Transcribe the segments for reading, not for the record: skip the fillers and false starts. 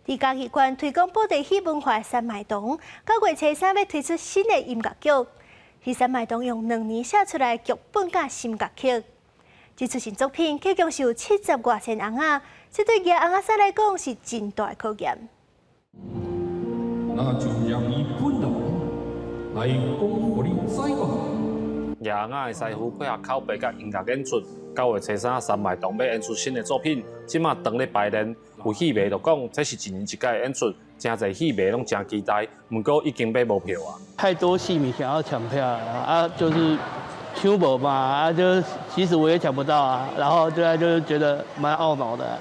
伫嘉义县推广布袋戏文化的三麦堂，到月初3要推出新的音乐剧。是三麦堂用2年写出来的剧本甲新乐曲。这出新作品曲共是有70多千翁仔，这对野翁仔师来讲是真大的考验。那就让伊本人来讲互你知吧。野翁仔的师傅配合口碑甲音乐演出，9月初3三麦堂要演出新的作品，即马当咧排练。有戏迷就讲，这是一年一届的演出，真侪戏迷拢真期待。不过已经买无票啊。太多戏迷想要抢票啊，就是抢无嘛啊，就其实我也抢不到啊，然后就是觉得蛮懊恼的。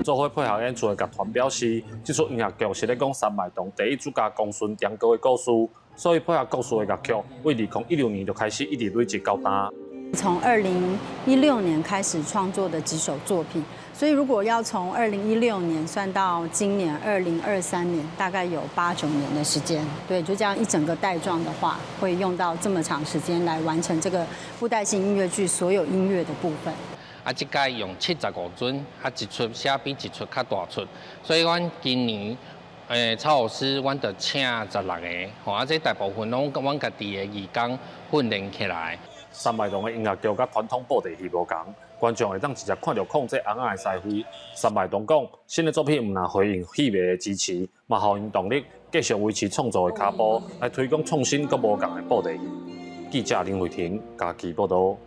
做伙配合演出的乐团表示，这出音乐剧是咧讲三麦堂第一主角公孙长歌的故事。所以配合故事的乐曲，为2016年就开始一直累积高达。从2016年开始创作的几首作品，所以如果要从2016年算到今年2023年，大概有8、9年的时间。对，就这样一整个带状的话，会用到这么长时间来完成这个布袋戏音乐剧所有音乐的部分。这届用75尊，一出写比一出较大出，所以阮今年。操老师，阮就请16个，这大部分拢阮家己的义工训练起来。三麦堂的音乐剧甲传统布袋戏无同，观众会当直接看到控制翁仔的师傅。三麦堂讲，新的作品唔但回应戏迷的支持，嘛互因动力继续维持创作的脚步，来推广创新佮无同的布袋戏。记者林慧婷，嘉义报道。